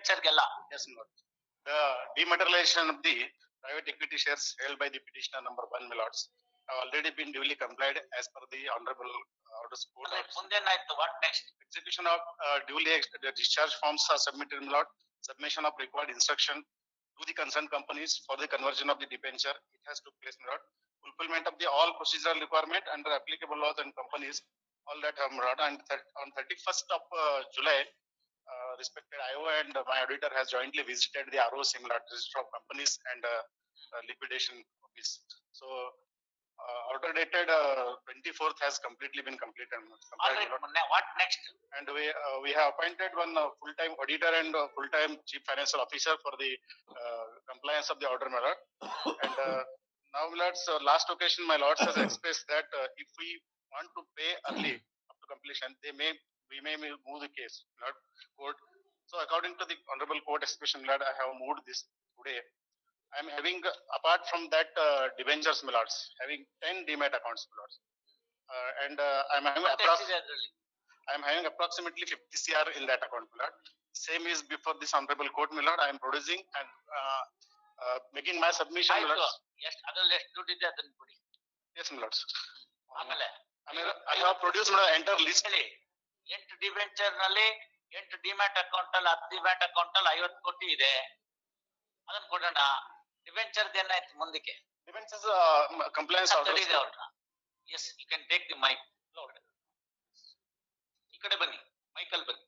ಡಿಬೆಂಚರ್ಗೆಲ್ಲ. Yes, my lord. The dematerialization of the private equity shares held by the petitioner number 1, my lords, have already been duly complied as per the honorable orders court. ಮುಂದೇನಾಯ್ತು? What next? Execution of duly the discharge forms are submitted, my lord. Submission of required instruction to the concerned companies for the conversion of the debenture. It has took place, my lord. Fulfillment of the all procedural requirement under applicable laws and companies, all that have, my lord. And on 31st of July, respected IO and my auditor has jointly visited the ROC, my lord, Register of Companies and Liquidation Office. So order dated 24th has completely been completed. What next? And we have appointed one full-time auditor and full-time chief financial officer for the compliance of the order, my lord. And now, my lords, last occasion, my lords has expressed that if we want to pay early up to completion, we may move the case, my lord, court. So according to the honorable court expression, my lord, I have moved this today. I am having, apart from that debentures, my lords, having 10 demat accounts, my lords. And I am having approximately 50 CR in that account, my lord. Same is before this honorable court, my lord. I am producing and making my submission, my lords. Yes, ಅದ್ರಲ್ಲಿ ಎಷ್ಟು ದುಡ್ಡಿದೆ ಅದನ್ನ ಕೊಡಿ. Yes, my lords. ಆಮೇಲೆ I have produced my entire list. 8 debenture ನಲ್ಲಿ 8 demat account ಅಲ್ಲಿ 10 demat account ಅಲ್ಲಿ 50 ಕೋಟಿ ಇದೆ. ಅದನ್ನ ಕೊಡೋಣ. ಡಿಬೆಂಚರ್ ಏನಾಯ್ತು ಮುಂದಕ್ಕೆ? Debentures compliance orders. Yes, you can take the mic. ಈ ಕಡೆ ಬನ್ನಿ, ಮೈಕಲ್ ಬನ್ನಿ.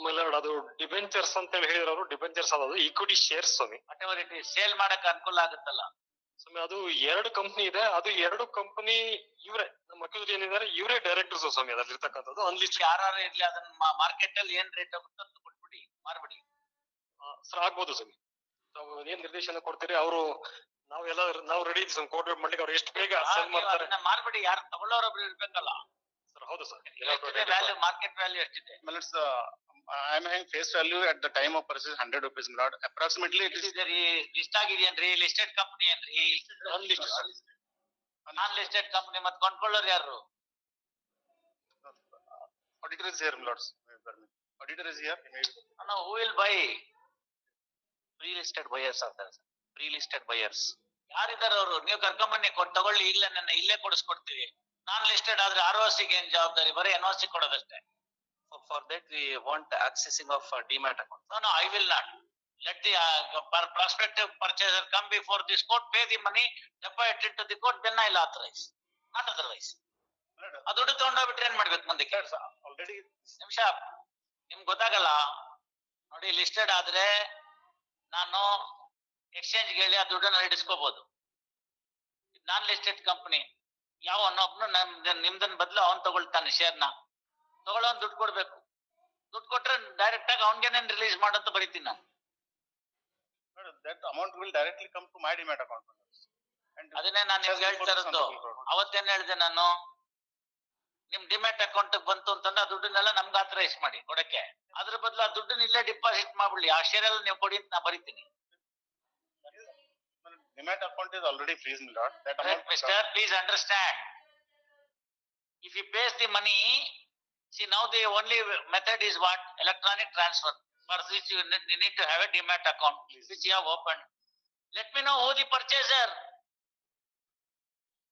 ಮೈಲಾರ್ಡ್, ಅದು ಡಿಬೆಂಚರ್ಸ್ ಅಂತ ಹೇಳಿ ಹೇಳಿದ್ರು. ಡಿಬೆಂಚರ್ಸ್ ಅದು ಈಕ್ವಿಟಿ ಶೇರ್ಸ್ ಸ್ವಾಮಿ. What ever it is, sale ಮಾಡಕ್ ಅನುಕೂಲ ಆಗುತ್ತಲ್ಲ ಸ್ವಾಮಿ. ಅದು 2 ಕಂಪನಿ ಇದೆ. ಅದು 2 ಕಂಪನಿ ಇವರೇ ನಮ್ಮ ವಕೀಲರು ಏನಿದ್ದಾರೆ ಇವರೇ ಡೈರೆಕ್ಟರ್ಸ್ ಸ್ವಾಮಿ ಅದ್ರಲ್ಲಿ ಇರ್ತಕ್ಕಂಥದ್ದು. ಅನ್ಲಿಸ್ಟ್ ಯಾರು ಇರ್ಲಿ ಅದನ್ನ ಮಾರ್ಕೆಟ್ ಅಲ್ಲಿ ಏನ್ ರೇಟ್ ಆಗುತ್ತೋ ಅಂತ ಕೊಟ್ಬಿಡಿ, ಮಾರ್ಬಿಡಿ. ಸರ್ ಆಗ್ಬೋದು ಸ್ವಾಮಿ. ತಾವು ಏನ್ ನಿರ್ದೇಶನ ಕೊಡ್ತೀರಿ ಅವರು ನಾವು ರೆಡಿ ಇದ್ದೀವಿ ಸ್ವಾಮಿ. ಕೋರ್ಟ್ ಮಾಡ್ಲಿಕ್ಕೆ ಅವ್ರು ಎಷ್ಟು ಬೇಗ ಸೇಲ್ ಮಾಡ್ತಾರೆ ಮಾರ್ಬಿಡಿ. ಯಾರು ತಗೊಳ್ಳೋರೊಬ್ರು ಇರ್ಬೇಕಲ್ಲ ಸರ್. ಹೌದು ಸರ್. ವ್ಯಾಲ್ಯೂ ಮಾರ್ಕೆಟ್ ವ್ಯಾಲ್ಯೂ ಎಷ್ಟಿದೆ? I am having face value at the time of purchase 100 rupees, my lord. Approximately it is list ಆಗಿದೆಯೇನ್ರಿ? ಲಿಸ್ಟೆಡ್ ಕಂಪನಿ ಏನ್ರಿ? ನಾನ್ ಲಿಸ್ಟೆಡ್ ಕಂಪನಿ ಮತ್ತೆ ಕೊಂಡ್ಕೊಳ್ಳೋರು ಯಾರು? auditor is here, my lords. Auditor is here. No, who will buy? Pre-listed buyers are there. Pre-listed buyers ಯಾರಿದ್ದಾರೆ ಅವರು? ನೀವು ಕರ್ಕೊಂಬನ್ನಿ, ತಗೊಳ್ಳಿ. ಈಗಲೇ ನನ್ನ ಇಲ್ಲೇ ಕೊಡಿಸ್ಕೊಡ್ತೀವಿ. ನಾನ್ ಲಿಸ್ಟೆಡ್ ಆದ್ರೆ ROC ಗೆ ಏನ್ ಜವಾಬ್ದಾರಿ? ಬರೀ NOC ಕೊಡೋದಷ್ಟೇ. For that we want accessing of demat account. No, I will not. Let the prospective purchaser come before this court, pay the money, deposit it to the court, then I will authorize. Not otherwise. ಆ ದುಡ್ಡು ತಗೊಂಡೋಗ್ಬಿಟ್ರೆ ಏನ್ ಮಾಡ್ಬೇಕು ಮುಂದಕ್ಕೆ? Already ನಿಮಿಷ, ನಿಮ್ಗೆ ಗೊತ್ತಾಗಲ್ಲ ನೋಡಿ. Listed ಆದ್ರೆ ನಾನು ಎಕ್ಸ್ಚೇಂಜ್ ಹೇಳಿ ಆ ದುಡ್ಡನ್ನ ಹಿಡಿಸ್ಕೋಬಹುದು. ನಾನ್ ಲಿಸ್ಟೆಡ್ ಕಂಪನಿ ಯಾವನ್ನೊಬ್ನು ನಿಮ್ದನ್ ಬದಲು ಅವನ್ ತಗೊಳ್ತಾನೆ ಶೇರ್ನ. ತಗೊಳ್ಳೋನ್ ದುಡ್ಡು ಕೊಡ್ಬೇಕು. ದುಡ್ಡು ಕೊಟ್ರೆ ಡೈರೆಕ್ಟ್ ಆಗಿ ಅವನ್ಗೇನೇನ್ ರಿಲೀಸ್ ಮಾಡಂತ ಬರೀತೀನಿ ನಾನು. that amount will directly come to my demat account. ಅದನ್ನೇ ನಾನು ನಿಮ್ಗೆ ಹೇಳ್ತಾ ಇರೋದು. ಅವತ್ತೇನ್ ಹೇಳಿದೆ ನಾನು? ನಿಮ್ ಡಿಮ್ಯಾಟ್ ಅಕೌಂಟ್ ಬಂತು ಅಂತಂದ್ರೆ ಆ ದುಡ್ಡನ್ನೆಲ್ಲ ನಮ್ಗೆ ಆಥರೈಸ್ ಮಾಡಿ ಕೊಡಕ್ಕೆ. ಅದ್ರ ಬದಲು ಆ ದುಡ್ಡನ್ನ ಇಲ್ಲೇ ಡಿಪಾಸಿಟ್ ಮಾಡ್ಬಿಡ್ಲಿ. ಆ ಶೇರ್ ಎಲ್ಲ ನೀವು ಕೊಡಿ ಅಂತ ನಾ ಬರೀತೀನಿ. Demat account is already freeze, my lord. That amount, Mister, please understand. If he pays the money, see now the only method is what? Electronic transfer. For this you need to have a demat account which you have opened. Let me know who the purchaser.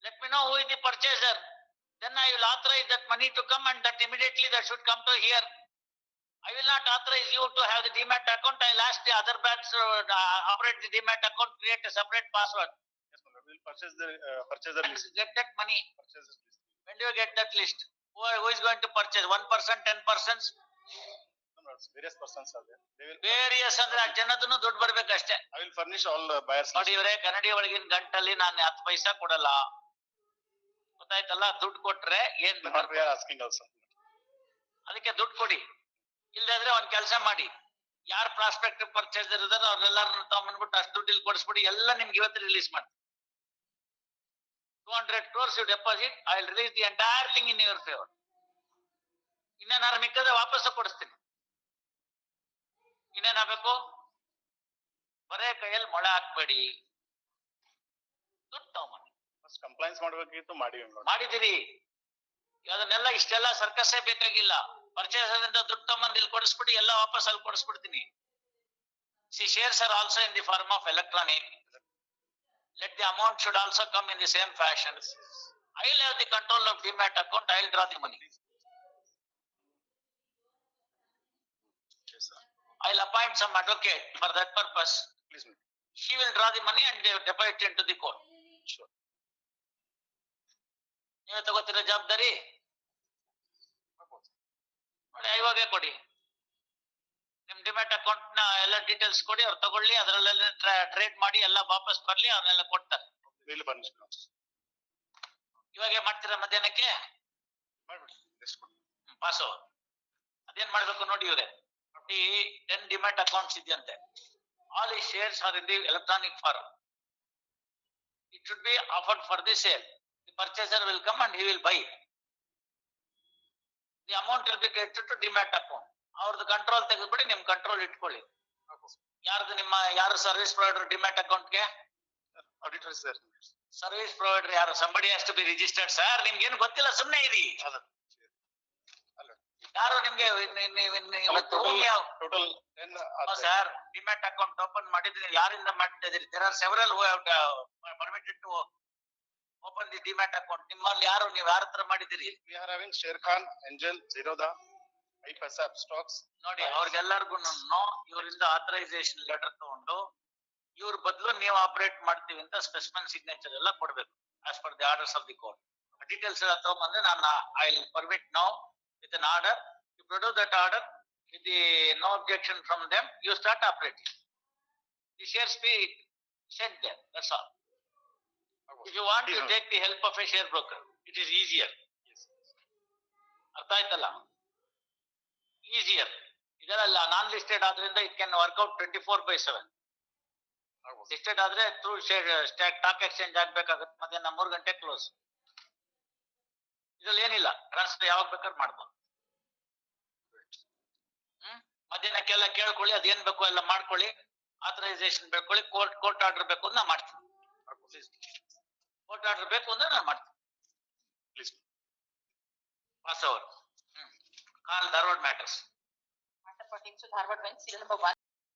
Let me know who is the purchaser. Then I will authorize that money to come, and that immediately that should come to here. I will not authorize you to have the demat account. I will ask the other banks to operate the demat account, create a separate password. Yes, my lord. We will purchase the purchaser list. Get that money. Purchaser list. When do you get that list? Who is going to purchase? 1%, 10%? No, various persons are there. They will. Various ಅಂದ್ರೆ ಆ ಜನದನ್ನು ದುಡ್ಡು ಬರ್ಬೇಕಷ್ಟೇ. I will furnish all the buyers. ನೋಡಿ ಇವರೇ, ಕನ್ನಡಿ ಒಳಗಿನ ಗಂಟಲ್ಲಿ ನಾನು 10 ಪೈಸಾ ಕೊಡಲ್ಲ, ಗೊತ್ತಾಯ್ತಲ್ಲ? ದುಡ್ಡು ಕೊಟ್ರೆ ಏನ್ We are asking also. ಅದಕ್ಕೆ ದುಡ್ಡು ಕೊಡಿ. ಇಲ್ದಾದ್ರೆ ಒಂದ್ ಕೆಲಸ ಮಾಡಿ, ಯಾರು ಪ್ರಾಸ್ಪೆಕ್ಟಿವ್ ಪರ್ಚೇಸರ್ ಇದಾರೆ ಅವ್ರೆಲ್ಲಾರನ್ನ ತಗೊಂಡ್ಬಿಟ್ಟು ಅಷ್ಟು ದುಡ್ಡು ಇಲ್ಲಿ ಕೊಡಿಸ್ಬಿಡಿ. ಎಲ್ಲ ನಿಮ್ಗೆ ಇವತ್ತು ರಿಲೀಸ್ ಮಾಡಿ. 200 crores you deposit, I will release the entire thing in your favor. ಇನ್ನೇನಾರು ಮಿಕ್ಕದ ವಾಪಸ್ ಕೊಡಿಸ್ತೀನಿ. ಇನ್ನೇನಾಗಬೇಕು? ಬರೇ ಕೈಯಲ್ಲಿ ಮೊಳೆ ಹಾಕ್ಬೇಡಿ, ದುಡ್ಡು ತಗೊಂಬನ್ನಿ. ಕಂಪ್ಲೈನ್ಸ್ ಮಾಡಬೇಕಿತ್ತು, ಮಾಡಿದಿರಿ. ಅದನ್ನೆಲ್ಲ ಇಷ್ಟೆಲ್ಲ ಸರ್ಕಸ್ಸೇ ಬೇಕಾಗಿಲ್ಲ. ಪರ್ಚೇಸರ್ ಇಂದ ದುಡ್ಡು ತಗೊಂಬಂದು ಇಲ್ಲಿ ಕೊಡಿಸ್ಬಿಟ್ಟು ಎಲ್ಲ ವಾಪಸ್ ಅಲ್ಲಿ ಕೊಡಿಸ್ಬಿಡ್ತೀನಿ. Shares are also in the form of electronic. Let the amount should also come in the same fashion. I'll have the control of demat account. I'll draw the money. Yes, sir. I'll appoint some advocate for that purpose. Please, ma'am. She will draw the money and deposit into the court. Sure. ನೀವೇ ತಗೋತೀರ ಜವಾಬ್ದಾರಿ? ನೋಡಿ ಇವಾಗೇ ಕೊಡಿ. ನಿಮ್ demat account ನ ಎಲ್ಲ details ಕೊಡಿ, ಅವ್ರು ತಗೊಳ್ಳಿ, ಅದ್ರಲ್ಲೆಲ್ಲ ಟ್ರೇಡ್ ಮಾಡಿ ಎಲ್ಲ ವಾಪಸ್ ಬರ್ಲಿ, ಅವ್ರನ್ನೆಲ್ಲ ಕೊಡ್ತಾರೆ. We'll burnish now. ಇವಾಗೇ ಮಾಡ್ತೀರಾ ಮಧ್ಯಾಹ್ನಕ್ಕೆ? ಮಾಡ್ಬಿಡಿ. Next ಕೊಡಿ. Pass over. ಅದೇನ್ ಮಾಡ್ಬೇಕು ನೋಡಿ ಇವ್ರೆ. ಈ 10 ಡಿಮ್ಯಾಟ್ ಅಕೌಂಟ್ಸ್ ಇದೆಯಂತೆ. All his shares are in the electronic form. It should be offered for the sale. The purchaser will come and he will buy it. The amount will be credited to demat account. ಅವ್ರದ್ದು control ತೆಗೆದ್ಬಿಡಿ, ನಿಮ್ control ಇಟ್ಕೊಳ್ಳಿ. ಯಾರು service provider demat ಅಕೌಂಟ್ಗೆ? Auditor is there. Service provider ಯಾರು? Somebody has to be registered sir. ನಿಮ್ಗೆ ಏನು ಗೊತ್ತಿಲ್ಲ, ಸುಮ್ಮನೆ ಇರಿ. ಯಾರು ನಿಮ್ಗೆ Total 10 sir demat account open ಮಾಡಿದ್ರೆ ಯಾರಿಂದ ಮಾಡ್ತಾ ಇದೀರಿ? There are several who have permitted to open the demat account. ನಿಮ್ಮಲ್ಲಿ ಯಾರು, ನೀವು ಯಾರ ಹತ್ರ ಮಾಡಿದಿರಿ? We are having Sher Khan, Angel, Zerodha, iPasap stocks. ನೋಡಿ ಅವ್ರಿಗೆಲ್ಲರಿಗೂ ಇವರಿಂದ ಆಥರೈಸೇಷನ್ ಲೆಟರ್ ತಗೊಂಡು ಇವ್ರ ಬದಲು ನೀವು ಆಪರೇಟ್ ಮಾಡ್ತೀವಿ ಅಂತ ಸ್ಪೆಸಿಮನ್ ಸಿಗ್ನೇಚರ್ ಎಲ್ಲ ಕೊಡ್ಬೇಕು as per the orders of the court. Details ಎಲ್ಲ ತಗೊಂಡ್ಬಂದ್ರೆ ನಾನು I will permit now with an order. You produce that order with the no objection from them, you start operating. The shares be sent there, that's all. If you want, you take the help of a share broker. It is easier. ಅರ್ಥ ಆಯ್ತಲ್ಲ? Easier. ಇದರಲ್ಲ ನಾನ್ listed ಆದ್ರಿಂದ it can workout 24/7. Listed ಆದ್ರೆ through stock exchange ಆಗ್ಬೇಕಾಗುತ್ತೆ, ಮಧ್ಯಾಹ್ನ 3 ಗಂಟೆ close. ಇದ್ರಲ್ಲಿ ಏನಿಲ್ಲ, transfer ಯಾವಾಗ ಬೇಕಾದ್ರೆ ಮಾಡ್ಬೋದು. ಮಧ್ಯಾಹ್ನಕ್ಕೆಲ್ಲ ಕೇಳ್ಕೊಳ್ಳಿ, ಅದೇನ್ ಬೇಕು ಎಲ್ಲ ಮಾಡ್ಕೊಳ್ಳಿ, ಆಥರೈಸೇಷನ್ ಬೇಕೊಳ್ಳಿ, ಕೋರ್ಟ್ ಆರ್ಡರ್ ಬೇಕು ಅಂದ್ರೆ ನಾ ಮಾಡ್ತೀನಿ. ಕೋರ್ಟ್ ಆರ್ಡರ್ ಬೇಕು ಅಂದ್ರೆ ನಾನು ಮಾಡ್ತೀನಿ. Please. Pass over. Call Dharwad matters. Matter pertains to Dharwad Bench, serial number 1.